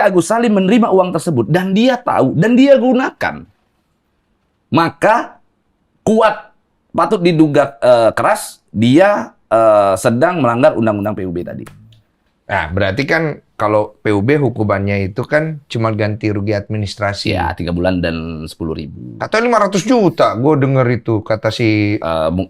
ketika Agus Salim menerima uang tersebut dan dia tahu dan dia gunakan, maka kuat patut diduga keras dia sedang melanggar undang-undang PUB tadi. Nah, berarti kan kalau PUB hukumannya itu kan cuma ganti rugi administrasi. Ya, 3 bulan dan 10.000. Katanya 500 juta, gue denger itu kata si...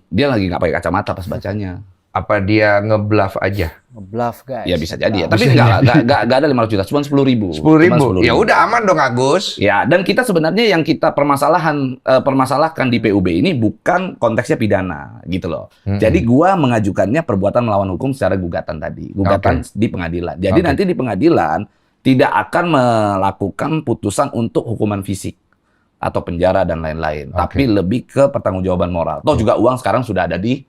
Dia lagi nggak pakai kacamata pas bacanya. Apa dia ngebluff aja? Ngebluff, guys. Ya bisa jadi ya. Tapi nggak ada 500 juta, cuma 10.000. 10.000. Ya udah aman dong Agus. Ya, dan kita sebenarnya yang kita permasalahkan di PUB ini bukan konteksnya pidana gitu loh. Jadi gua mengajukannya perbuatan melawan hukum secara gugatan tadi, gugatan di pengadilan. Jadi nanti di pengadilan tidak akan melakukan putusan untuk hukuman fisik atau penjara dan lain-lain, tapi lebih ke pertanggungjawaban moral. Toh juga uang sekarang sudah ada di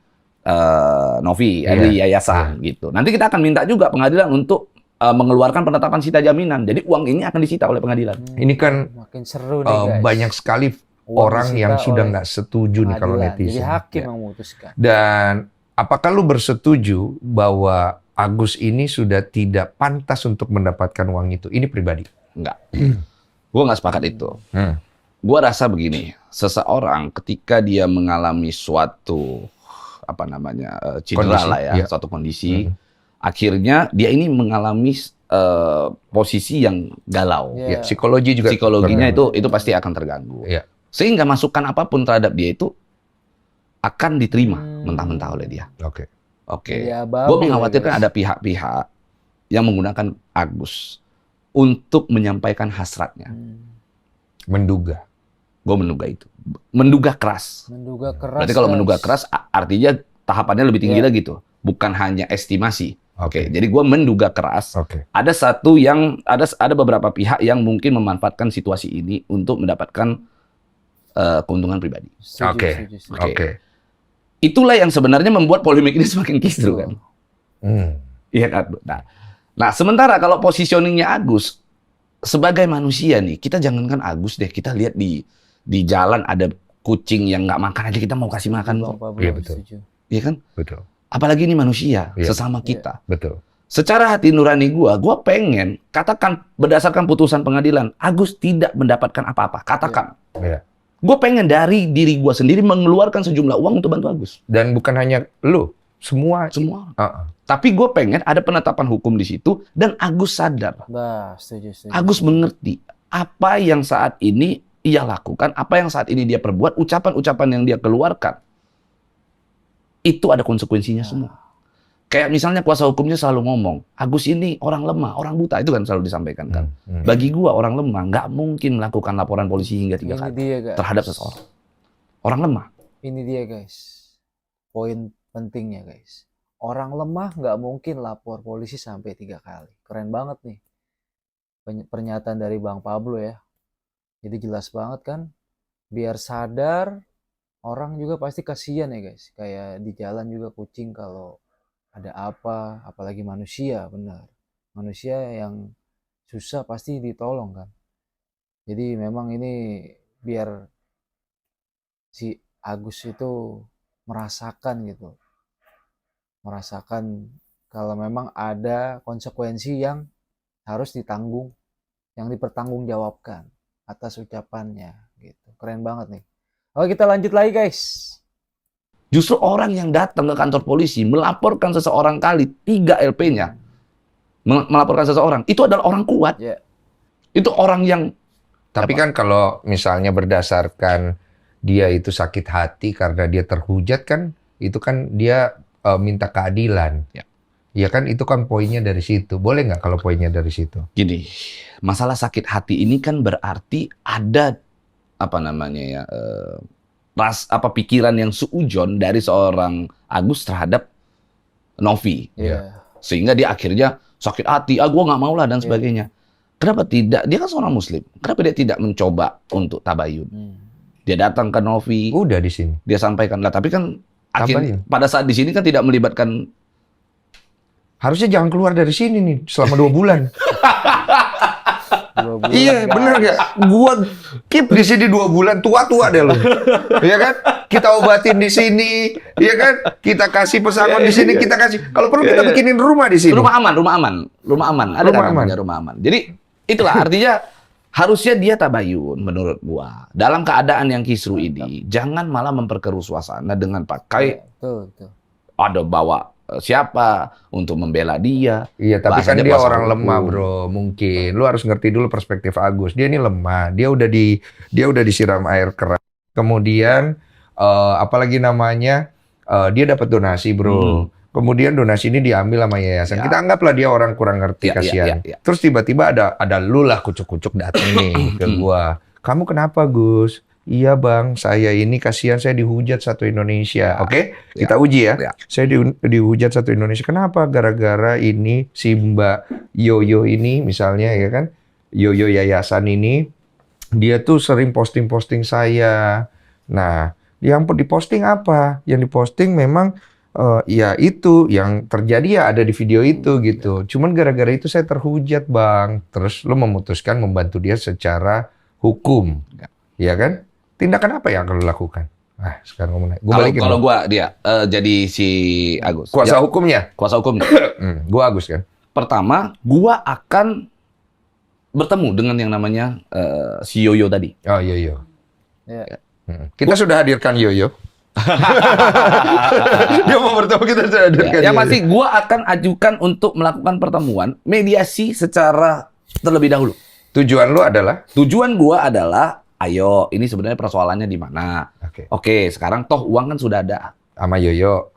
Novi, di yayasan gitu. Nanti kita akan minta juga pengadilan untuk mengeluarkan penetapan sita jaminan. Jadi uang ini akan disita oleh pengadilan. Ini kan makin seru nih, guys. Banyak sekali orang yang sudah nggak setuju nih kalau netizen. Jadi hakim yang memutuskan. Dan apakah lu bersetuju bahwa Agus ini sudah tidak pantas untuk mendapatkan uang itu? Ini pribadi. Enggak. Gua nggak sepakat itu. Gua rasa begini, seseorang ketika dia mengalami suatu cedera lah ya, suatu kondisi, akhirnya dia ini mengalami posisi yang galau. Psikologinya itu pasti akan terganggu. Sehingga masukan apapun terhadap dia itu akan diterima mentah-mentah oleh dia. Oke. Gue mengkhawatirkan ada pihak-pihak yang menggunakan Agus untuk menyampaikan hasratnya. Menduga. Gue menduga itu. Menduga keras. Berarti kalau menduga keras artinya tahapannya lebih tinggi lagi tuh. Bukan hanya estimasi. Oke. Jadi gue menduga keras. Ada beberapa pihak yang mungkin memanfaatkan situasi ini untuk mendapatkan keuntungan pribadi. Oke. Itulah yang sebenarnya membuat polemik ini semakin kisru kan. Iya kan. Nah, sementara kalau positioningnya Agus sebagai manusia nih, kita jangankan Agus deh, kita lihat di jalan ada kucing yang nggak makan aja kita mau kasih makan loh. Iya betul. Iya kan? Betul. Apalagi ini manusia, sesama kita. Betul. Secara hati nurani gua pengen katakan berdasarkan putusan pengadilan, Agus tidak mendapatkan apa-apa. Katakan. Gue pengen dari diri gue sendiri mengeluarkan sejumlah uang untuk bantu Agus. Dan bukan hanya lu, semua. Tapi gue pengen ada penetapan hukum di situ dan Agus sadar. Setuju. Agus mengerti apa yang saat ini ia lakukan, apa yang saat ini dia perbuat, ucapan-ucapan yang dia keluarkan. Itu ada konsekuensinya semua. Kayak misalnya kuasa hukumnya selalu ngomong, Agus ini orang lemah, orang buta, itu kan selalu disampaikan kan. Bagi gua orang lemah nggak mungkin melakukan laporan polisi hingga 3 kali terhadap seseorang. Orang lemah. Ini dia guys, poin pentingnya guys. Orang lemah nggak mungkin lapor polisi sampai 3 kali. Keren banget nih pernyataan dari Bang Pablo ya. Jadi jelas banget kan, biar sadar orang juga pasti kasihan ya guys. Kayak di jalan juga kucing kalau ada apa, apalagi manusia, benar. Manusia yang susah pasti ditolong kan. Jadi memang ini biar si Agus itu merasakan gitu. Merasakan kalau memang ada konsekuensi yang harus ditanggung, yang dipertanggungjawabkan atas ucapannya gitu. Keren banget nih. Oke, kita lanjut lagi guys. Justru orang yang datang ke kantor polisi melaporkan seseorang kali 3 LP-nya, melaporkan seseorang, itu adalah orang kuat. Itu orang yang... Tapi kan kalau misalnya berdasarkan dia itu sakit hati karena dia terhujat kan, itu kan dia minta keadilan. Ya kan, itu kan poinnya dari situ. Boleh nggak kalau poinnya dari situ? Gini, masalah sakit hati ini kan berarti ada pikiran yang seujon dari seorang Agus terhadap Novi. Sehingga dia akhirnya sakit hati, gue nggak mau lah dan sebagainya. Kenapa tidak? Dia kan seorang Muslim. Kenapa dia tidak mencoba untuk tabayun? Dia datang ke Novi. Udah di sini. Dia sampaikan lah. Tapi kan akhirnya pada saat di sini kan tidak melibatkan. Harusnya jangan keluar dari sini nih selama 2 bulan. Iya, bener nggak? Gua keep di sini 2 bulan, tua-tua deh lo. Iya kan? Kita obatin di sini, iya kan? Kita kasih pesangon di sini, kita kasih. Kalau perlu kita bikinin rumah di sini. Rumah aman. Ada kan namanya rumah aman. Jadi Itulah artinya harusnya dia tabayun menurut gua. Dalam keadaan yang kisru ini, jangan malah memperkeruh suasana dengan pakai ada bawa siapa untuk membela dia. Iya, tapi kan dia orang lemah, bro. Mungkin lu harus ngerti dulu perspektif Agus. Dia ini lemah. Dia udah disiram air keras. Kemudian apalagi namanya dia dapat donasi, bro. Kemudian donasi ini diambil sama yayasan. Kita anggaplah dia orang kurang ngerti, kasihan. Terus tiba-tiba ada lu lah kucuk-kucuk datang nih ke gua. Kamu kenapa, Gus? Iya bang, saya ini kasihan, saya dihujat satu Indonesia. Oke, kita uji ya. Saya dihujat satu Indonesia. Kenapa? Gara-gara ini si Mbak Yoyo ini misalnya ya kan, Yoyo yayasan ini, dia tuh sering posting-posting saya. Nah, yang diposting apa? Yang diposting memang ya itu yang terjadi ya ada di video itu gitu. Cuman gara-gara itu saya terhujat bang. Terus lo memutuskan membantu dia secara hukum, ya kan? Tindakan apa yang akan lo lakukan? Sekarang ngomong. Kalau gua dia jadi si Agus. Kuasa hukumnya? Kuasa hukumnya. Gua Agus kan. Pertama, gua akan bertemu dengan yang namanya si Yoyo tadi. Oh Yoyo. Ya. Kita sudah hadirkan Yoyo. Dia mau bertemu, kita sudah hadirkan. Yang pasti gua akan ajukan untuk melakukan pertemuan mediasi secara terlebih dahulu. Tujuan gua adalah ayo, ini sebenarnya persoalannya di mana? Oke, sekarang toh uang kan sudah ada. Sama Yoyo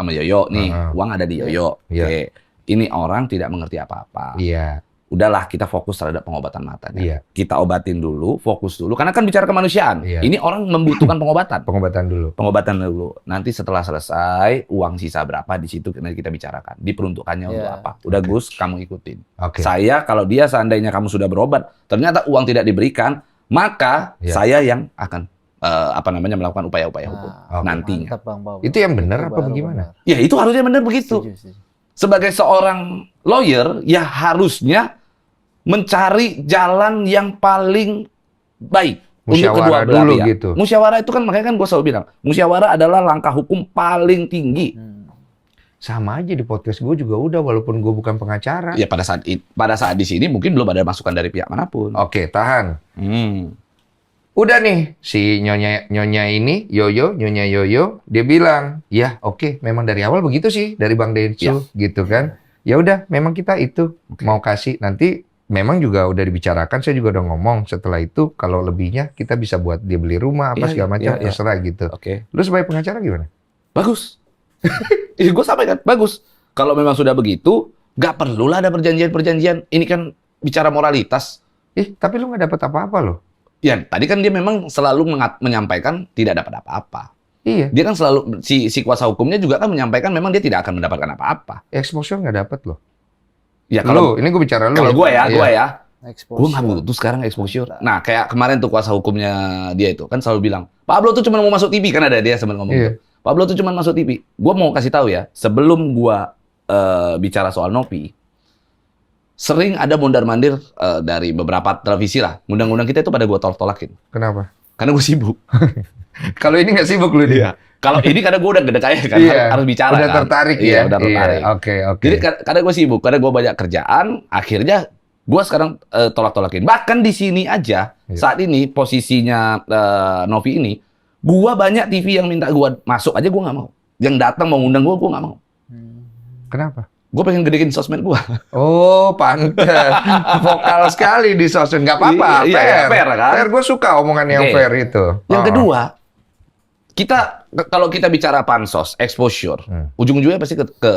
nih, uang ada di Yoyo. Oke, ini orang tidak mengerti apa-apa. Iya. Udahlah, kita fokus terhadap pengobatan matanya. Iya. Kita obatin dulu, fokus dulu. Karena kan bicara kemanusiaan. Iya. Ini orang membutuhkan pengobatan. Pengobatan dulu. Nanti setelah selesai, uang sisa berapa di situ nanti kita bicarakan. Diperuntukannya untuk apa? Udah Gus, kamu ikutin. Saya, kalau dia seandainya kamu sudah berobat, ternyata uang tidak diberikan, maka saya yang akan melakukan upaya-upaya hukum nantinya. Itu yang benar apa bagaimana? Ya itu harusnya benar begitu. Sebagai seorang lawyer, ya harusnya mencari jalan yang paling baik untuk kedua belah pihak. Gitu. Musyawarah itu kan, makanya kan gue selalu bilang, musyawarah adalah langkah hukum paling tinggi. Sama aja di podcast gue juga udah, walaupun gue bukan pengacara. Ya pada saat di sini mungkin belum ada masukan dari pihak manapun. Oke, tahan. Udah nih, si nyonya ini, nyonya Yoyo, dia bilang, ya oke, memang dari awal begitu sih, dari Bang Densu, gitu kan. Ya udah, memang kita itu mau kasih, nanti memang juga udah dibicarakan, saya juga udah ngomong, setelah itu kalau lebihnya kita bisa buat dia beli rumah, apa segala macam, terserah gitu. Lu sebagai pengacara gimana? Bagus. Gue sampaikan, bagus. Kalau memang sudah begitu, gak perlulah ada perjanjian-perjanjian. Ini kan bicara moralitas. Tapi lu gak dapat apa-apa loh. Ya, tadi kan dia memang selalu menyampaikan tidak dapat apa-apa. Iya. Dia kan selalu, si kuasa hukumnya juga kan menyampaikan memang dia tidak akan mendapatkan apa-apa. Exposure nggak dapat loh. Ya kalau ini gue bicara lu. Kalau gue ya, gue nggak butuh sekarang exposure. Nah, kayak kemarin tuh kuasa hukumnya dia itu kan selalu bilang, Pablo tuh cuma mau masuk TV, kan ada dia sempat ngomong gitu. Pablo tuh cuma masuk TV. Gue mau kasih tahu ya, sebelum gue bicara soal Nopi, sering ada mondar-mandir dari beberapa televisi lah. Undang-undang kita itu pada gue tolak-tolakin. Kenapa? Karena gue sibuk. Kalau ini nggak sibuk lu dia. Kalau ini karena gue udah gede kaya kan, harus bicara. Udah tertarik ya. Udah tertarik. Oke. Jadi karena gue sibuk, karena gue banyak kerjaan, akhirnya gue sekarang tolak-tolakin. Bahkan di sini aja, saat ini posisinya Novi ini, gue banyak TV yang minta gue masuk aja, gue nggak mau. Yang datang mau ngundang gue nggak mau. Kenapa? Gue pengen gedein sosmed gue. Oh, pantes. Vokal sekali di sosmed. Nggak apa-apa, fair kan? Fair, gue suka omongan yang fair itu. Yang kedua, kalau kita bicara pansos, exposure, ujung-ujungnya pasti ke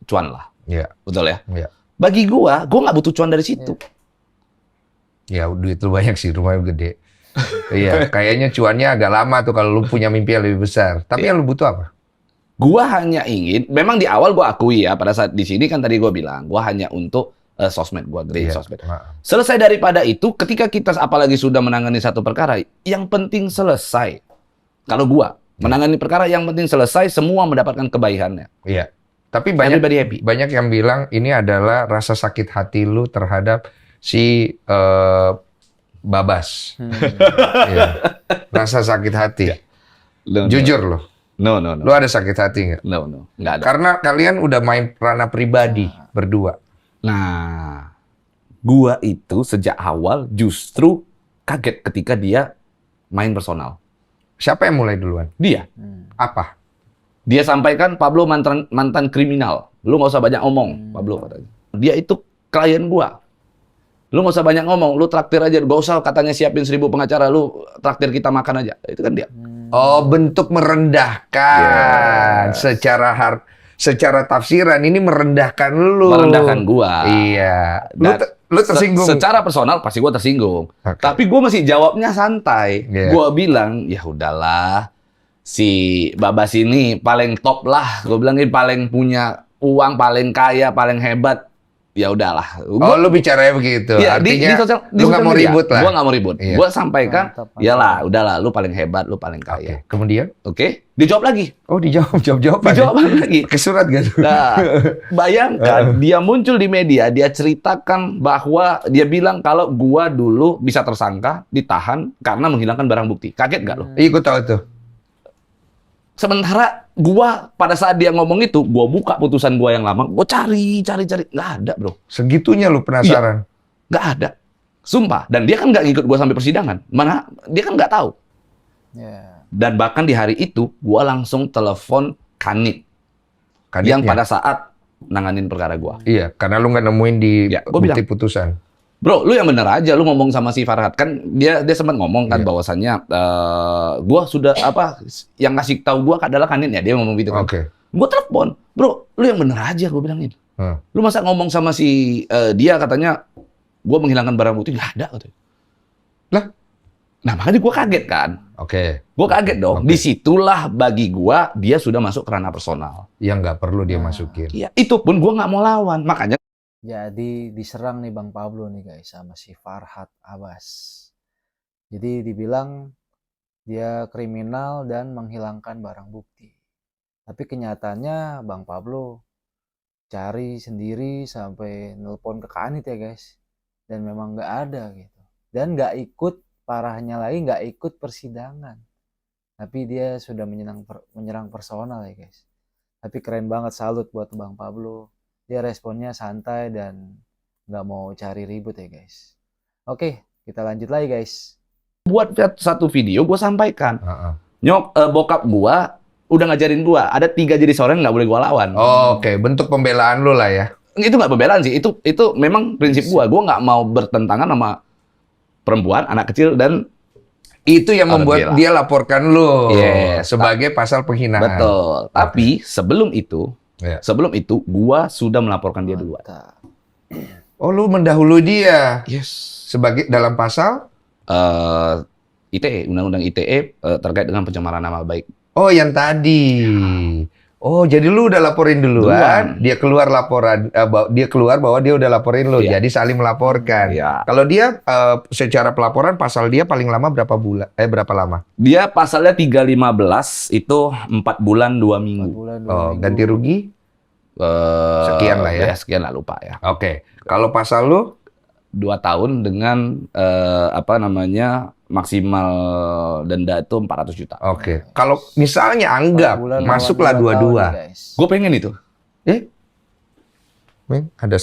cuan lah. Iya. Betul ya? Iya. Bagi gue nggak butuh cuan dari situ. Ya, duit lu banyak sih, rumahnya gede. Iya, kayaknya cuannya agak lama tuh kalau lu punya mimpi yang lebih besar. Tapi yang lu butuh apa? Gua hanya ingin, memang di awal gua akui ya, pada saat di sini kan tadi gua bilang, gua hanya untuk sosmed, gua gedein sosmed. Selesai daripada itu, ketika kita apalagi sudah menangani satu perkara, yang penting selesai. Kalau gua menangani perkara, yang penting selesai, semua mendapatkan kebaikannya. Iya. Tapi banyak yang bilang ini adalah rasa sakit hati lu terhadap si Babas. Iya. Rasa sakit hati. Jujur loh. No. Lu ada sakit hati nggak? No. Nggak ada. Karena kalian udah main ranah pribadi berdua. Nah, Gua itu sejak awal justru kaget ketika dia main personal. Siapa yang mulai duluan? Dia. Apa? Dia sampaikan, Pablo mantan kriminal. Lu nggak usah banyak ngomong, Pablo katanya. Dia itu klien gua. Lu nggak usah banyak ngomong, lu traktir aja. Gak usah katanya siapin 1000 pengacara, lu traktir kita makan aja. Itu kan dia. Oh, bentuk merendahkan. Secara tafsiran ini merendahkan lu. Merendahkan gua. Iya. Lu tersinggung. Secara personal pasti gua tersinggung. Okay. Tapi gua masih jawabnya santai. Yeah. Gua bilang, ya udahlah. Si Babas ini paling top lah. Gua bilang ini paling punya uang, paling kaya, paling hebat. Ya udahlah. Lu bicaranya begitu. Ya, artinya di lu nggak mau ribut lah. Gua nggak mau ribut. Iya. Gua sampaikan, yalah, udahlah, lu paling hebat, lu paling kaya. Kemudian? Oke, dijawab lagi. Oh, dijawab lagi. Ke surat gitu. Nah, bayangkan dia muncul di media, dia ceritakan bahwa dia bilang kalau gua dulu bisa tersangka, ditahan karena menghilangkan barang bukti. Kaget nggak lo? Iya, gua tahu tuh. Sementara gua pada saat dia ngomong itu, gua buka putusan gua yang lama, gua cari, nggak ada, bro. Segitunya lu penasaran? Iya, nggak ada, sumpah. Dan dia kan nggak ngikut gua sampai persidangan, mana dia kan nggak tahu. Yeah. Dan bahkan di hari itu, gua langsung telepon Kanit yang pada saat nanganin perkara gua. Iya, karena lu nggak nemuin di bukti putusan. Bro, lu yang bener aja, lu ngomong sama si Farhad kan dia sempat ngomong kan bahwasannya gua sudah yang ngasih tahu gua adalah Kanit ya, dia ngomong gitu kan. Oke. Gua telepon, bro, lu yang bener aja, gua bilangin. Lu masa ngomong sama si dia katanya gua menghilangkan barang bukti, nggak ada katanya. Lah, nah makanya gua kaget kan. Oke. Gua kaget dong. Disitulah bagi gua dia sudah masuk ke ranah personal. Yang nggak perlu dia masukin. Iya, itu pun gua nggak mau lawan, makanya. Jadi diserang nih Bang Pablo nih guys sama si Farhad Abbas. Jadi dibilang dia kriminal dan menghilangkan barang bukti. Tapi kenyataannya Bang Pablo cari sendiri sampai nelpon ke Kanit ya guys. Dan memang nggak ada gitu. Dan nggak ikut, parahnya lagi nggak ikut persidangan. Tapi dia sudah menyerang personal ya guys. Tapi keren banget, salut buat Bang Pablo. Dia responnya santai dan nggak mau cari ribut ya guys. Oke, kita lanjut lagi guys. Buat satu video gue sampaikan. Bokap gue udah ngajarin gue. Ada 3 jenis orang nggak boleh gue lawan. Oke, bentuk pembelaan lu lah ya. Itu nggak pembelaan sih. Itu memang prinsip gue. Gue nggak mau bertentangan sama perempuan, anak kecil, dan itu yang membuat dia laporkan lu sebagai pasal penghinaan. Betul. Tapi sebelum itu, gua sudah melaporkan dia duluan. Oh, lu mendahului dia? Yes. Sebagai dalam pasal? ITE, Undang-Undang ITE terkait dengan pencemaran nama baik. Oh, yang tadi. Oh, jadi lu udah laporin duluan. Dia keluar bahwa dia udah laporin lu. Jadi saling melaporkan. Kalau dia secara pelaporan pasal dia paling lama berapa bulan? Berapa lama? Dia pasalnya 315 itu 4 bulan 2 minggu. Ganti rugi? Sekian lah ya. Sekian lah, lupa ya. Oke. Kalau pasal lu 2 tahun dengan maksimal denda itu 400 juta. Oke. Kalau misalnya anggap masuklah dua-dua. Gue pengen itu. Ada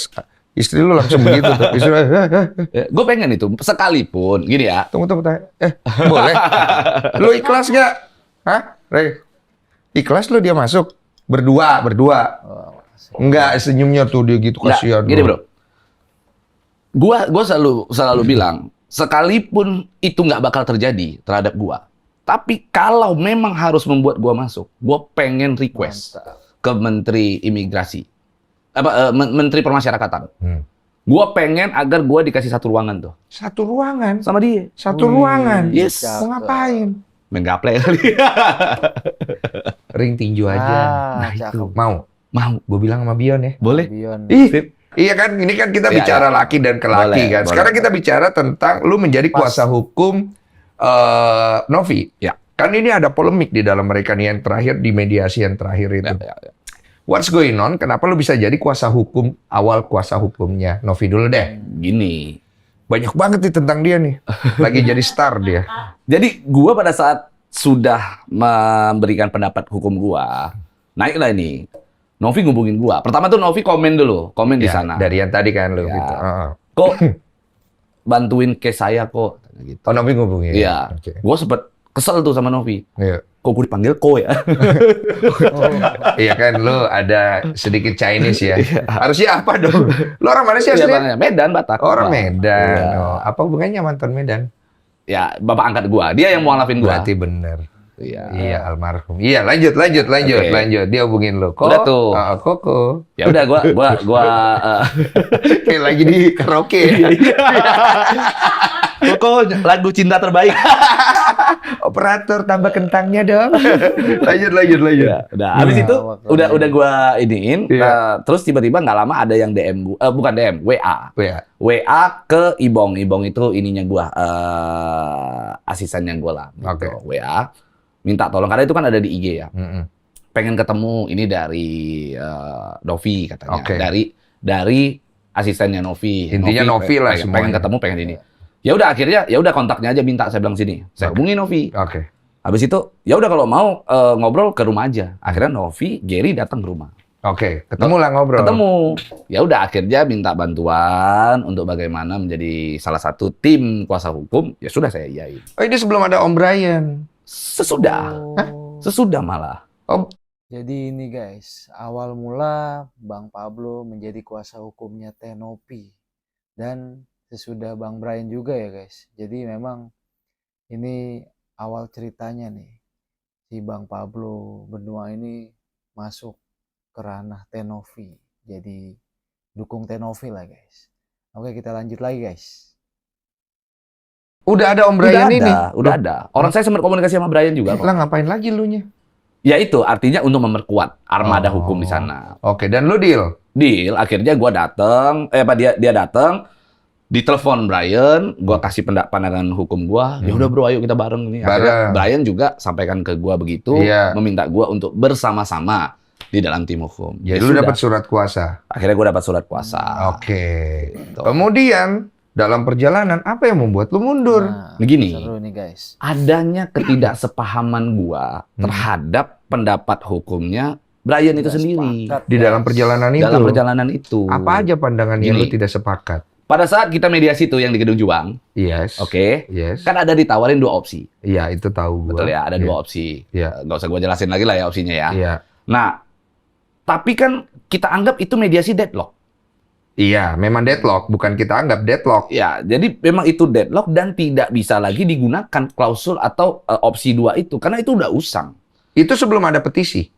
istri lu langsung begitu tuh. Gue pengen itu. Sekalipun, gini ya. Tunggu. Boleh? Lu ikhlas nggak? Hah? Rey? Ikhlas lu dia masuk? Berdua. Enggak, senyumnya tuh dia gitu, kasihan. Gini bro. Gua selalu bilang, sekalipun itu nggak bakal terjadi terhadap gua, tapi kalau memang harus membuat gua masuk, gua pengen request ke Menteri Imigrasi, Menteri Permasyarakatan. Gua pengen agar gua dikasih satu ruangan tuh. Satu ruangan? Sama dia. Satu ruangan? Yes. Mau ngapain? Main gaple kali. Ring tinju aja. Nah itu. Mau? Gue bilang sama Bion ya. Boleh. Iya kan, ini kan kita bicara laki dan ke laki kan. Sekarang kita bicara tentang lu menjadi kuasa hukum Novi. Ya. Kan ini ada polemik di dalam mereka nih yang terakhir, di mediasi yang terakhir itu. What's going on? Kenapa lu bisa jadi kuasa hukum, awal kuasa hukumnya Novi dulu deh. Gini. Banyak banget nih tentang dia nih. Lagi jadi star dia. Jadi gua pada saat sudah memberikan pendapat hukum gua, naiklah ini. Novi ngubungin gua. Pertama tuh Novi komen dulu, di sana. Dari yang tadi kan lu gitu. kok bantuin case saya kok. Gitu. Oh, Novi ngubungin. Iya. Okay. Gue sempet kesel tuh sama Novi. Iya. Kok gue dipanggil ko ya? Iya kan, lu ada sedikit Chinese ya. Harusnya apa dong? Lu orang mana sih aslinya? Medan, Batak. Orang Medan. Iya. Oh, apa hubungannya mantan Medan? Ya, bapak angkat gua. Dia yang mau ngalafin gua. Berarti bener. Iya. Iya, almarhum. Iya, lanjut. Lanjut. Dia hubungin lu. Kok? Udah tuh. Koko. Ya udah gua Kayak lagi di karaoke. Koko lagu cinta terbaik. Operator tambah kentangnya dong. lanjut. Ya, udah. Habis itu udah gua iniin. Terus tiba-tiba nggak lama ada yang DM gua, bukan DM, WA ke Ibong. Ibong itu ininya gua, asistennya gua lah. Gitu. Oke. WA minta tolong karena itu kan ada di IG ya. Pengen ketemu ini dari Novi katanya. Oke. Dari asistennya Novi. Intinya Novi lah semuanya. Pengen ketemu, pengen ini. Ya udah akhirnya kontaknya aja minta, saya bilang sini. Saya hubungi Novi. Oke. Habis itu ya udah kalau mau ngobrol ke rumah aja. Akhirnya Novi, Gary datang ke rumah. Oke, ketemu lah ngobrol. Ketemu. Ya udah akhirnya minta bantuan untuk bagaimana menjadi salah satu tim kuasa hukum. Ya sudah saya iyain. Oh, ini sebelum ada Om Brian. Sesudah. Sesudah malah. Oh. Jadi ini guys, awal mula Bang Pablo menjadi kuasa hukumnya Tenopi. Dan sesudah Bang Brian juga ya guys. Jadi memang ini awal ceritanya nih. Si Bang Pablo Benua ini masuk ke ranah Tenopi. Jadi dukung Tenopi lah guys. Oke, kita lanjut lagi guys. Udah ada Om Brian ini? Udah ada. Orang saya sempat komunikasi sama Brian juga. Lah ngapain lagi lu nya? Ya itu artinya untuk memperkuat armada hukum di sana. Oke, dan lu deal? Deal, akhirnya gua datang, dia datang, ditelepon Brian, gua kasih pandangan hukum gua. Ya udah bro, ayo kita bareng nih. Akhirnya Brian juga sampaikan ke gua begitu, meminta gua untuk bersama-sama di dalam tim hukum. Jadi lu dapat surat kuasa. Akhirnya gua dapat surat kuasa. Oke. Gitu. Kemudian dalam perjalanan apa yang membuat lu mundur? Begini. Seru nih guys. Adanya ketidaksepahaman gua terhadap pendapat hukumnya Brian itu sendiri. Di dalam perjalanan itu. Dalam perjalanan itu. Apa aja pandangan yang lu tidak sepakat? Pada saat kita mediasi itu yang di Gedung Juang. Yes. Oke. Yes. Kan ada ditawarin 2 opsi. Iya, itu tahu gua. Betul ya, ada 2 opsi. Iya. Nggak usah gua jelasin lagi lah ya opsinya ya. Iya. Nah, tapi kan kita anggap itu mediasi deadlock. Iya, memang deadlock, bukan kita anggap deadlock. Ya, jadi memang itu deadlock dan tidak bisa lagi digunakan klausul atau opsi 2 itu karena itu udah usang. Itu sebelum ada petisi.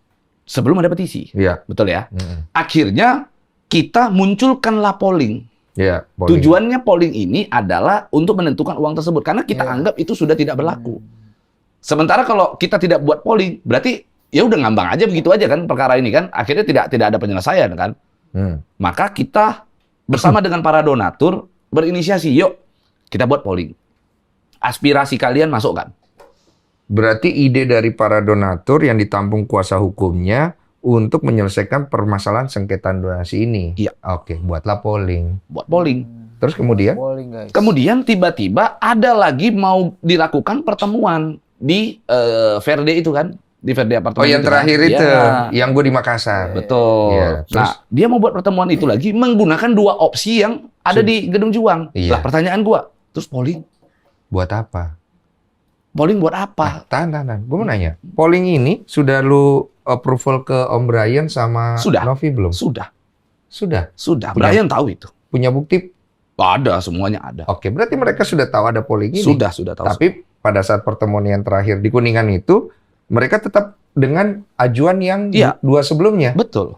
Sebelum ada petisi. Iya. Betul ya? Akhirnya kita munculkanlah polling. Iya, Tujuannya polling ini adalah untuk menentukan uang tersebut karena kita anggap itu sudah tidak berlaku. Sementara kalau kita tidak buat polling, berarti ya udah ngambang aja begitu aja kan perkara ini kan. Akhirnya tidak ada penyelesaian kan. Maka kita bersama dengan para donatur berinisiasi, yuk kita buat polling. Aspirasi kalian masukkan. Berarti ide dari para donatur yang ditampung kuasa hukumnya untuk menyelesaikan permasalahan sengketa donasi ini. Iya. Oke, buatlah polling. Buat polling. Terus kemudian? Polling, guys. Kemudian tiba-tiba ada lagi mau dilakukan pertemuan di Verde itu kan. Di Verde Apartemen. Oh, yang itu terakhir kan? itu. Ya. Yang gue di Makassar. Betul. Ya, terus? Nah, dia mau buat pertemuan itu lagi menggunakan 2 opsi yang ada di Gedung Juang. Iya. Lah, pertanyaan gua, terus polling? Buat apa? Polling buat apa? Tahan. Gue mau nanya. Polling ini sudah lu approval ke Om Brian sama Novi belum? Sudah. Sudah? Sudah. Brian tahu itu. Punya bukti? Ada, semuanya ada. Oke, berarti mereka sudah tahu ada polling ini. Sudah tahu. Tapi pada saat pertemuan yang terakhir di Kuningan itu, mereka tetap dengan ajuan yang 2 sebelumnya. Betul.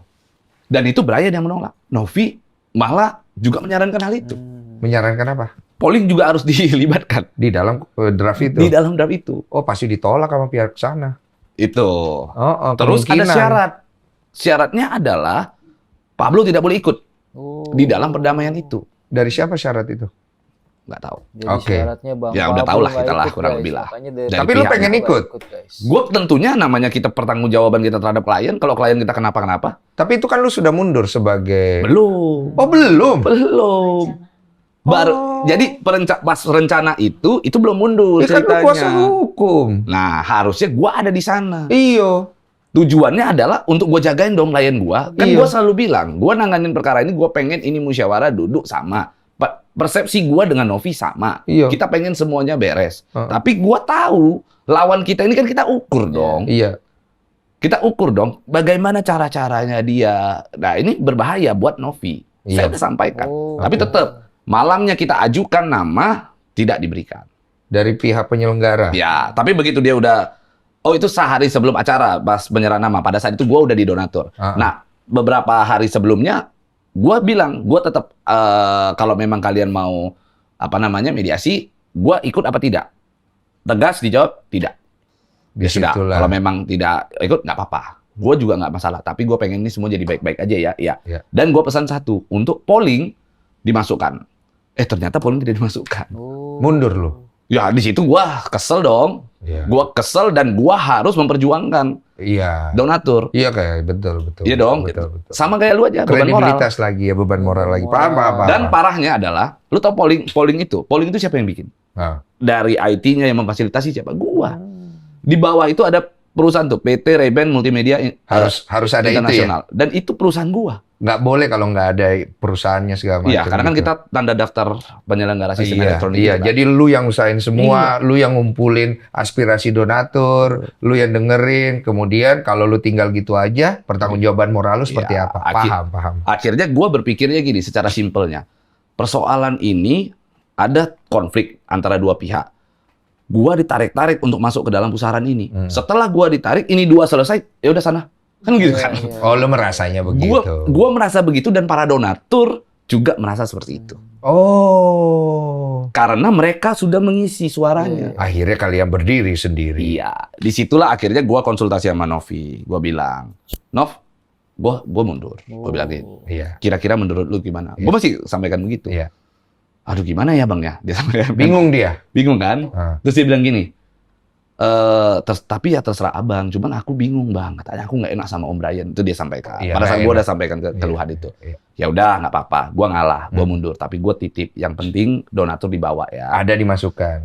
Dan itu Brian yang menolak. Novi malah juga menyarankan hal itu. Menyarankan apa? Polling juga harus dilibatkan. Di dalam draft itu? Di dalam draft itu. Oh, pasti ditolak sama pihak sana. Itu. Terus ada syarat. Syaratnya adalah Pablo tidak boleh ikut di dalam perdamaian itu. Dari siapa syarat itu? Nggak tahu. Jadi syaratnya Bang ya udah tahu lah kita lah kurang lebih lah. Tapi lu pengen ikut? Gue tentunya namanya kita pertanggungjawaban kita terhadap klien. Kalau klien kita kenapa-kenapa. Tapi itu kan lu sudah mundur sebagai... Belum. Oh belum? Belum. Baru, jadi pas rencana itu belum mundur ceritanya. Kan lu kuasa hukum. Nah, harusnya gua ada di sana. Iyo. Tujuannya adalah untuk gua jagain dong klien gua. Kan gua selalu bilang, gua nanganin perkara ini, gua pengen ini musyawarah duduk sama persepsi gua dengan Novi sama. Iya. Kita pengen semuanya beres. Tapi gua tahu lawan kita ini kan kita ukur dong. Iya. Kita ukur dong bagaimana cara-caranya dia. Nah, ini berbahaya buat Novi. Saya udah sampaikan. Tapi tetap malamnya kita ajukan nama tidak diberikan. Dari pihak penyelenggara. Ya, tapi begitu dia udah itu sehari sebelum acara pas penyerahan nama. Pada saat itu gua udah di donatur. Nah, beberapa hari sebelumnya gua bilang, gua tetap kalau memang kalian mau mediasi, gua ikut apa tidak? Tegas dijawab tidak. Ya sudah, kalau memang tidak ikut nggak apa-apa. Gua juga nggak masalah, tapi gua pengen ini semua jadi baik-baik aja ya. Ya. Dan gua pesan satu, untuk polling dimasukkan. Ternyata polling tidak dimasukkan. Mundur lu. Ya di situ gua kesel dong. Gua kesel dan gua harus memperjuangkan donatur. Iya kayak betul. Iya dong. Betul. Sama kayak lu aja, kredibilitas lagi ya, beban moral lagi. Paham. Dan parahnya adalah, lu tau polling itu siapa yang bikin? Dari IT-nya yang memfasilitasi siapa? Gua. Di bawah itu ada perusahaan tuh, PT Ray-Ban Multimedia harus ada Internasional. Itu ya? Dan itu perusahaan gua. Nggak boleh kalau nggak ada perusahaannya segala macam. Iya, karena kan kita tanda daftar penyelenggara sistem elektronik. Iya, jadi lu yang usahain semua, lu yang ngumpulin aspirasi donatur, lu yang dengerin, kemudian kalau lu tinggal gitu aja, pertanggungjawaban moral lu seperti apa? Paham. Akhirnya gua berpikirnya gini, secara simpelnya. Persoalan ini ada konflik antara dua pihak. Gua ditarik-tarik untuk masuk ke dalam pusaran ini. Setelah gua ditarik, ini dua selesai, ya udah sana. Kan gitu kan. Oh, lu merasanya begitu. Gua merasa begitu dan para donatur juga merasa seperti itu. Oh. Karena mereka sudah mengisi suaranya. Akhirnya kalian berdiri sendiri. Iya. Disitulah akhirnya gua konsultasi sama Novi. Gua bilang, Nov, gua mundur. Gua bilang gitu. Iya. Kira-kira menurut lu gimana? Gua masih sampaikan begitu. Iya. Aduh gimana ya Bang ya? Dia sampaikan. Bingung dia. Bingung kan? Terus dia bilang gini, tapi ya terserah abang, cuman aku bingung bang, katanya aku nggak enak sama Om Brian, itu dia sampaikan. Pada saat gue udah sampaikan keluhan itu, ya udah nggak apa-apa, gue ngalah, gue mundur, tapi gue titip, yang penting donatur dibawa ya. Ada dimasukkan.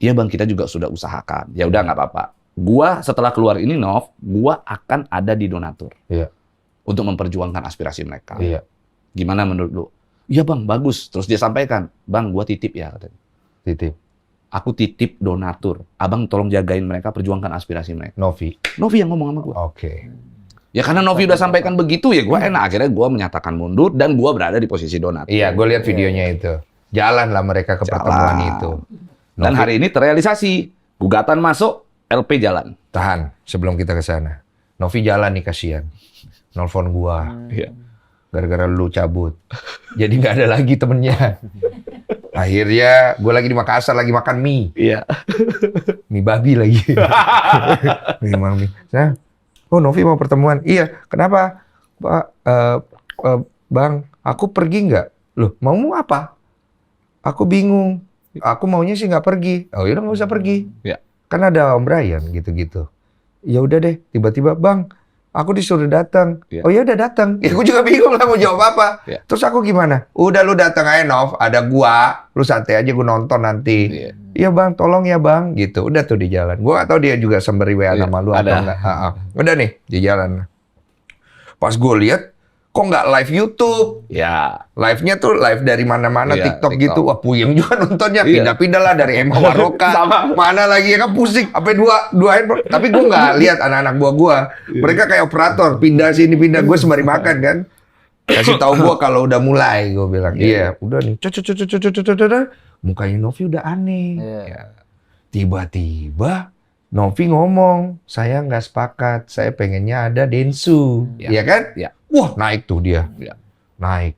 Iya bang, kita juga sudah usahakan, ya udah nggak apa-apa. Gue setelah keluar ini Nov, gue akan ada di donatur, untuk memperjuangkan aspirasi mereka. Gimana menurut lu? Iya bang, bagus. Terus dia sampaikan, bang, gue titip ya, katanya. Titip. Aku titip donatur. Abang tolong jagain mereka, perjuangkan aspirasi mereka. Novi yang ngomong sama gue. Oke. Ya karena Novi udah sampaikan begitu, ya gue enak. Akhirnya gue menyatakan mundur dan gue berada di posisi donatur. Iya, gue lihat videonya itu. Jalanlah mereka ke pertemuan itu. Dan hari ini terrealisasi. Gugatan masuk, LP jalan. Tahan, sebelum kita ke sana. Novi jalan nih, kasihan. Nelfon gua. Gara-gara lu cabut. Jadi nggak ada lagi temennya. Akhirnya gue lagi di Makassar, lagi makan mie. Iya. Mie babi lagi. Mie. Nah, Novi mau pertemuan. Iya, kenapa? Pak, Bang, aku pergi nggak? Loh, mau apa? Aku bingung. Aku maunya sih nggak pergi. Oh, yaudah nggak usah pergi. Ya. Kan ada Om Brian gitu-gitu. Ya udah deh, tiba-tiba, Bang, aku disuruh datang. Oh ya udah datang. Ya aku juga bingung lah mau jawab apa. Terus aku gimana? Udah lu datang aja Nov, ada gua. Lu santai aja, gua nonton nanti. Iya bang, tolong ya bang. Gitu. Udah tuh di jalan. Gua gak tahu dia juga sembari WA nama lu atau enggak. Udah nih di jalan. Pas gua lihat, kok nggak live YouTube? Ya. Live-nya tuh live dari mana-mana, TikTok gitu. Wah puyeng juga nontonnya. Pindah-pindah lah dari Emma Waroka. Mana lagi ya kan pusing. Sampai dua handphone. Tapi gue nggak lihat anak-anak buah gue. Mereka kayak operator. Pindah sini, pindah. Gue sembari makan kan. Kasih tahu gue kalau udah mulai. Gue bilang, iya udah nih. Mukanya Novi udah aneh. Tiba-tiba Novi ngomong, saya nggak sepakat. Saya pengennya ada Densu. Iya kan? Iya. Wah, naik tuh dia. Naik.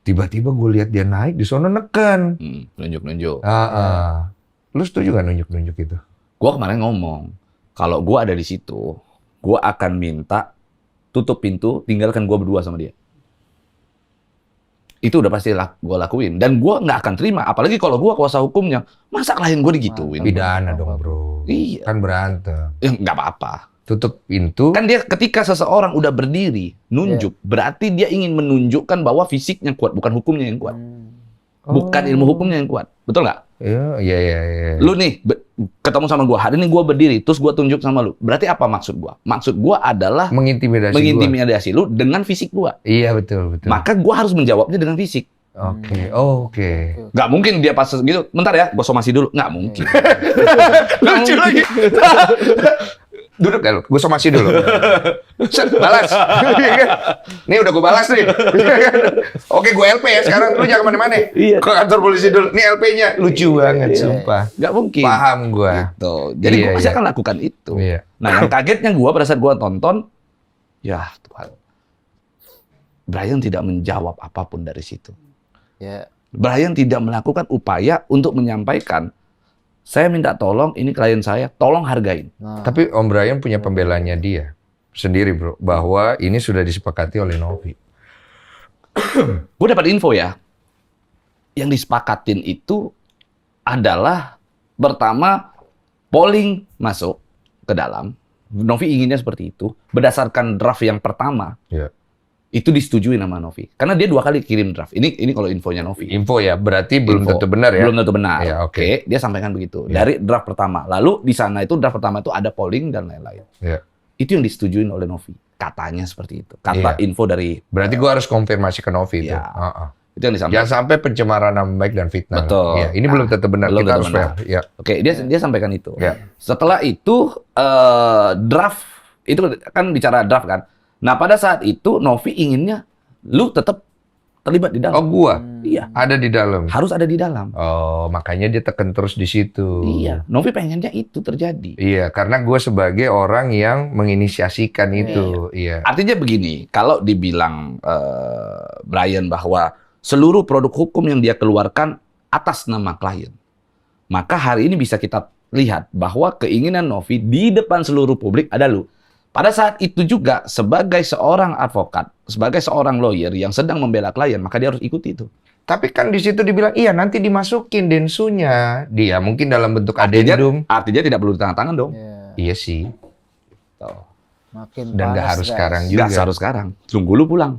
Tiba-tiba gue lihat dia naik, di sono neken. Nunjuk-nunjuk. Lu setuju gak nunjuk-nunjuk itu? Gue kemarin ngomong, kalau gue ada di situ, gue akan minta tutup pintu, tinggalkan gue berdua sama dia. Itu udah pasti gue lakuin. Dan gue nggak akan terima, apalagi kalau gue kuasa hukumnya. Masa klien gue digituin? Pidana dong bro. Iya. Kan berantem. Ya nggak apa-apa. Tutup pintu. Kan dia ketika seseorang udah berdiri, nunjuk, berarti dia ingin menunjukkan bahwa fisiknya kuat, bukan hukumnya yang kuat. Bukan ilmu hukumnya yang kuat. Betul nggak? Iya. Lu nih, ketemu sama gua, hari ini gua berdiri, terus gua tunjuk sama lu. Berarti apa maksud gua? Maksud gua adalah mengintimidasi lu dengan fisik gua. Iya, betul. Maka gua harus menjawabnya dengan fisik. Oke. Nggak mungkin dia pas gitu, bentar ya, gue somasi dulu. Nggak mungkin. Lucu lagi. Duduk ya lu, gue somasi dulu. Set, balas. Nih udah gue balas nih. Oke, gue LP ya sekarang. Lu jangan kemana-mana. Iya. Ke kantor polisi dulu. Nih LP-nya. Lucu banget, sumpah. Nggak mungkin. Paham gue. Gitu. Jadi gue pasti akan lakukan itu. Iya. Nah, yang kagetnya gue pada saat gue tonton, ya Tuhan, Brian tidak menjawab apapun dari situ. Ya. Brian tidak melakukan upaya untuk menyampaikan, saya minta tolong, ini klien saya, tolong hargain. Nah. Tapi Om Brian punya pembelanya dia sendiri, bro, bahwa ini sudah disepakati oleh Novi. Gue dapat info ya, yang disepakatin itu adalah pertama polling masuk ke dalam. Novi inginnya seperti itu, berdasarkan draft yang pertama. Ya. Itu disetujui nama Novi. Karena dia 2 kali kirim draft. Ini kalau infonya Novi. Info ya, berarti belum tentu benar ya? Belum tentu benar. Ya, Oke, dia sampaikan begitu. Dari draft pertama. Lalu di sana itu draft pertama itu ada polling dan lain-lain. Ya. Itu yang disetujui oleh Novi. Katanya seperti itu. Kata info dari... Berarti gua harus konfirmasi ke Novi itu. Ya. Itu yang disampaikan. Jangan sampai pencemaran nama baik dan fitnah. Betul. Ya, ini belum tentu benar. Belum Kita tentu harus benar. fair. Ya. Oke, dia sampaikan itu. Ya. Setelah itu draft itu kan bicara draft kan. Nah, pada saat itu Novi inginnya lu tetap terlibat di dalam. Oh, gua? Iya. Ada di dalam? Harus ada di dalam. Oh, makanya dia tekan terus di situ. Iya. Novi pengennya itu terjadi. Iya, karena gue sebagai orang yang menginisiasikan itu. Iya. Artinya begini, kalau dibilang Brian bahwa seluruh produk hukum yang dia keluarkan atas nama klien, maka hari ini bisa kita lihat bahwa keinginan Novi di depan seluruh publik ada lu. Pada saat itu juga sebagai seorang advokat, sebagai seorang lawyer yang sedang membela klien, maka dia harus ikuti itu. Tapi kan di situ dibilang, iya nanti dimasukin densunya. Dia mungkin dalam bentuk adendum. Artinya tidak perlu ditangan dong. Iya sih. Tuh. Makin Dan nggak panas, harus guys. sekarang juga. Nggak harus sekarang. Tunggu lu pulang.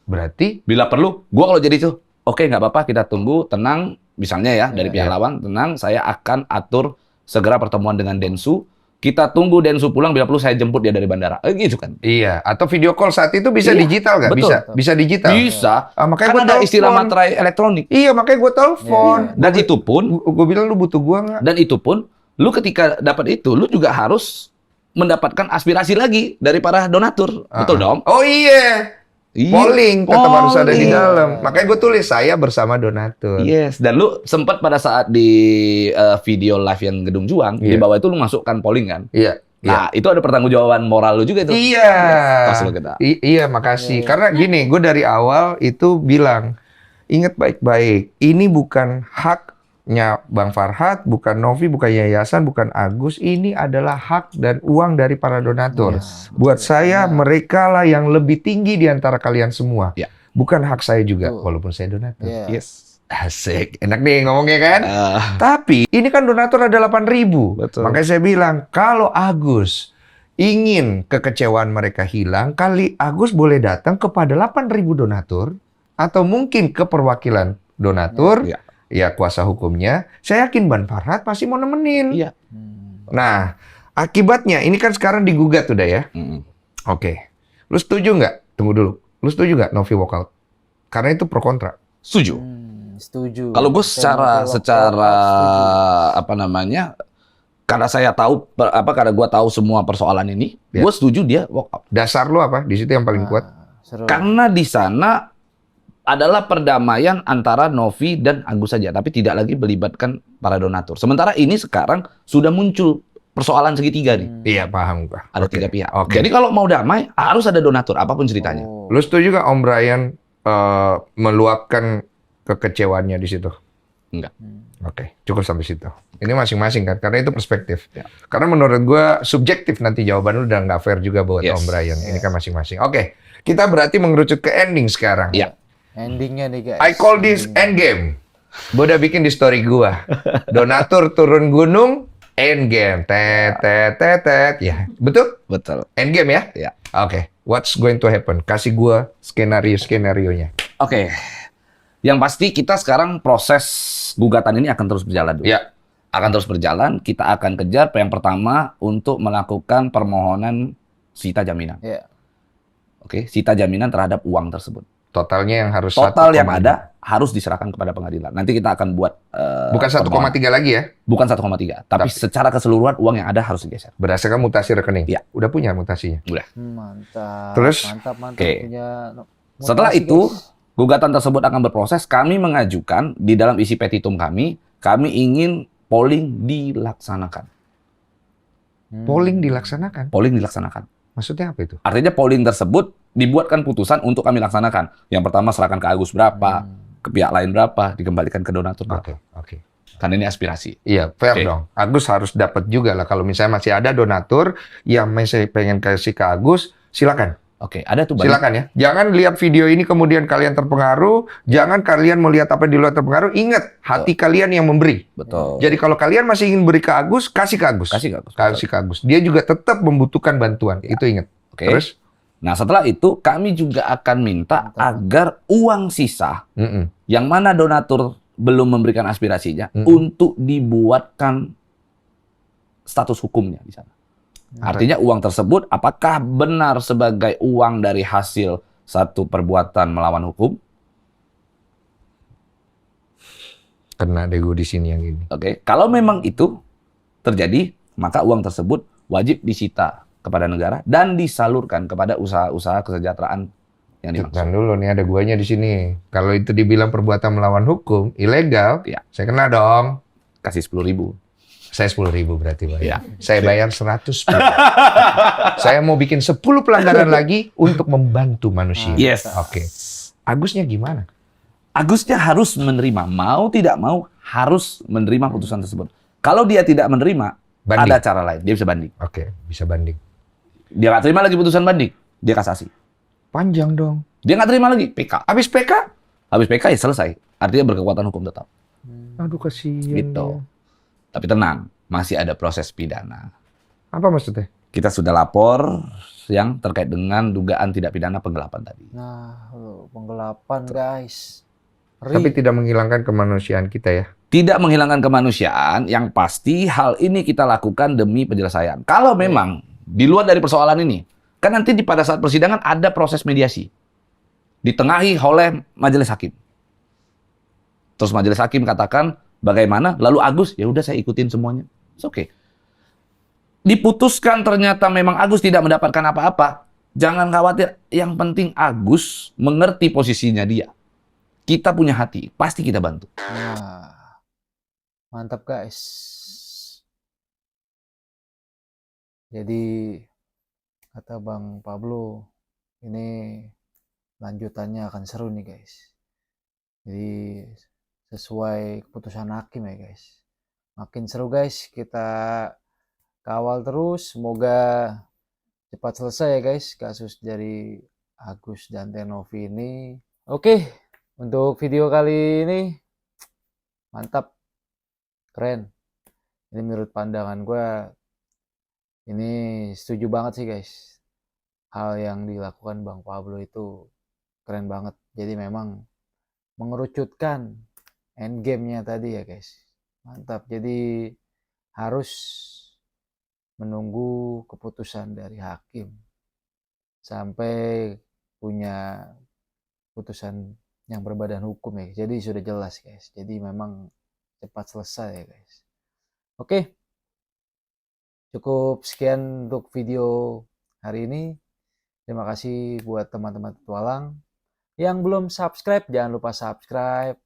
Berarti Bila perlu, gua kalau jadi itu, oke nggak apa-apa, kita tunggu, tenang. Misalnya ya, dari pihak lawan, tenang, saya akan atur segera pertemuan dengan Densu. Kita tunggu Densu pulang, bila perlu saya jemput dia dari bandara. Gitu kan. iya, atau video call saat itu bisa digital nggak? betul. Bisa digital. Bisa. Makanya Kan gua ada istilah telepon. materai elektronik. Iya, makanya gue telepon. Dan itu pun, Gue bilang lu butuh gua nggak? dan itu pun, lu ketika dapat itu, lu juga harus mendapatkan aspirasi lagi dari para donatur. Betul dong? Oh iya. Iya. Polling tetap harus ada di Polling. dalam. Makanya gue tulis saya bersama donatur. Yes, dan lu sempat pada saat di video live yang Gedung Juang, di bawah itu lu masukkan polling kan? Iya. Nah, itu ada pertanggungjawaban moral lu juga itu. Iya. Pas lu kita. Iya, makasih. Karena gini, gue dari awal itu bilang, ingat baik-baik, ini bukan haknya Bang Farhad, bukan Novi, bukan yayasan, bukan Agus. Ini adalah hak dan uang dari para donatur. Buat saya, mereka lah yang lebih tinggi di antara kalian semua. Ya. Bukan hak saya juga, walaupun saya donatur. Yes. Asik, enak nih ngomongnya kan? Tapi ini kan donatur ada 8.000. Betul. Makanya saya bilang, kalau Agus ingin kekecewaan mereka hilang, kali Agus boleh datang kepada 8.000 donatur, atau mungkin ke perwakilan donatur, ya kuasa hukumnya. Saya yakin Bang Farhad pasti mau nemenin. Iya. Nah, akibatnya ini kan sekarang digugat udah ya. Oke. Lu setuju nggak? Tunggu dulu. Lu setuju nggak Novi walkout? Karena itu pro kontra. Setuju. Setuju. Kalau gue secara apa namanya, karena saya tahu karena gue tahu semua persoalan ini, gue setuju dia walk out. Dasar lu apa? Di situ yang paling kuat. Seru. Karena di sana adalah perdamaian antara Novi dan Agus saja, tapi tidak lagi melibatkan para donatur. Sementara ini sekarang sudah muncul persoalan segitiga nih. Iya, paham gua. Ada 3 pihak. Oke. Jadi kalau mau damai harus ada donatur, apapun ceritanya. Lu setuju nggak Om Brian meluapkan kekecewaannya di situ? Enggak. Oke, cukup sampai situ. Ini masing-masing kan, karena itu perspektif. Karena menurut gua subjektif nanti jawaban lu udah nggak fair juga buat Om Brian. Ini kan masing-masing. Oke, kita berarti mengerucut ke ending sekarang. Iya. Endingnya nih guys. I call this endgame. Gua udah bikin di story gua. Donatur turun gunung, endgame. Tet. Ya, betul? Betul. Endgame ya? Ya. Oke. What's going to happen? Kasih gua skenario-skenarionya. Oke. Yang pasti kita sekarang proses gugatan ini akan terus berjalan dulu. Ya. Akan terus berjalan. Kita akan kejar yang pertama untuk melakukan permohonan sita jaminan. Ya. Oke, sita jaminan terhadap uang tersebut. Totalnya yang harus total yang ada harus diserahkan kepada pengadilan. Nanti kita akan buat bukan 1,3 lagi ya? Bukan 1,3, tapi secara keseluruhan uang yang ada harus digeser. Berdasarkan mutasi rekening. Ya. Udah punya mutasinya. Udah. Mantap. Terus? Mantap. Oke. Punya mutasi, Setelah itu, guys. gugatan tersebut akan berproses. Kami mengajukan di dalam isi petitum kami ingin polling dilaksanakan. Polling dilaksanakan? Polling dilaksanakan. Maksudnya apa itu? Artinya polling tersebut dibuatkan putusan untuk kami laksanakan. Yang pertama serahkan ke Agus berapa, ke pihak lain berapa, dikembalikan ke donatur berapa. Oke. Karena ini aspirasi. Iya, fair dong. Agus harus dapat juga lah. Kalau misalnya masih ada donatur yang masih pengen kasih ke Agus, silakan. Oke, ada tuh. Silakan ya. Jangan lihat video ini kemudian kalian terpengaruh. Jangan kalian melihat apa di luar terpengaruh. Ingat, hati kalian yang memberi. Betul. Jadi kalau kalian masih ingin beri ke Agus, kasih ke Agus. Kasih ke Agus. Kasih ke Agus. Dia juga tetap membutuhkan bantuan. Ya. Itu ingat. Oke. Terus? Nah, setelah itu kami juga akan minta agar uang sisa yang mana donatur belum memberikan aspirasinya untuk dibuatkan status hukumnya di sana. Artinya uang tersebut apakah benar sebagai uang dari hasil satu perbuatan melawan hukum? Kena deh gue di sini yang ini. Oke. Kalau memang itu terjadi, maka uang tersebut wajib disita kepada negara dan disalurkan kepada usaha-usaha kesejahteraan yang dimaksud. Dan dulu nih ada guanya di sini. Kalau itu dibilang perbuatan melawan hukum, ilegal, Ya. saya kena dong. Kasih 10.000. Saya 10.000 berarti Pak. Ya. Saya bayar 110. Saya mau bikin 10 pelanggaran lagi untuk membantu manusia. Yes. Oke. Agusnya gimana? Agusnya harus menerima, mau tidak mau harus menerima putusan tersebut. Kalau dia tidak menerima, Banding. ada cara lain, dia bisa banding. Oke, bisa banding. Dia nggak terima lagi putusan banding, dia kasasi. Panjang dong. Dia nggak terima lagi, PK. Habis PK? Habis PK ya selesai, artinya berkekuatan hukum tetap. Aduh kasihan. Gitu. Tapi tenang, masih ada proses pidana. Apa maksudnya? Kita sudah lapor yang terkait dengan dugaan tidak pidana penggelapan tadi. Nah, penggelapan guys. Tapi tidak menghilangkan kemanusiaan kita ya. Tidak menghilangkan kemanusiaan, yang pasti hal ini kita lakukan demi penyelesaian. Kalau memang di luar dari persoalan ini, kan nanti pada saat persidangan ada proses mediasi. Ditengahi oleh majelis hakim. Terus majelis hakim katakan, bagaimana? Lalu Agus, ya udah saya ikutin semuanya. It's okay. Diputuskan ternyata memang Agus tidak mendapatkan apa-apa. Jangan khawatir, yang penting Agus mengerti posisinya dia. Kita punya hati, pasti kita bantu. Nah, mantap guys. Jadi kata Bang Pablo, ini lanjutannya akan seru nih guys. Jadi sesuai keputusan hakim ya guys. Makin seru guys, kita kawal terus. Semoga cepat selesai ya guys kasus dari Agus dan Tenovi ini. Oke, untuk video kali ini mantap, keren. Ini menurut pandangan gue, ini setuju banget sih guys. Hal yang dilakukan Bang Pablo itu keren banget. Jadi memang mengerucutkan endgame-nya tadi ya guys. Mantap. Jadi harus menunggu keputusan dari hakim sampai punya putusan yang berbadan hukum ya. Jadi sudah jelas guys. Jadi memang cepat selesai ya guys. Oke. Cukup sekian untuk video hari ini. Terima kasih buat teman-teman petualang. Yang belum subscribe, jangan lupa subscribe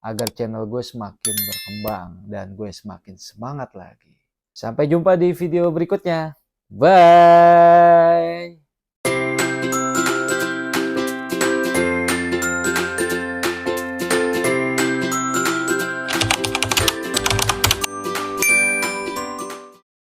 agar channel gue semakin berkembang dan gue semakin semangat lagi. Sampai jumpa di video berikutnya. Bye!